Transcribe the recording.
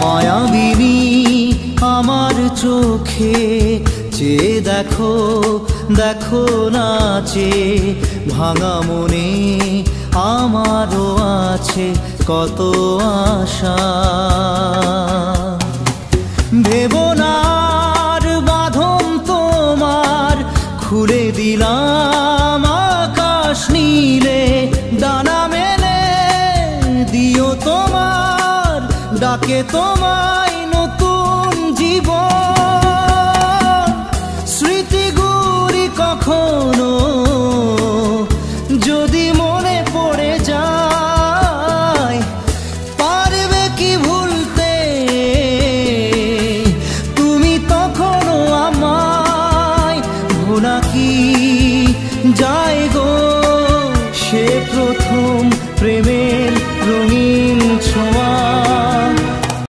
মায়াবিনী আমার চোখে চেয়ে দেখো, দেখো নাচে ভাঙা মনে আমারও আছে কত আশা। ভেবনার বাঁধন তোমার খুলে দিলাম আকাশ নীলে, ডানা মেলে দিও তোমার ডাকে তোমায় নতুন জীবন।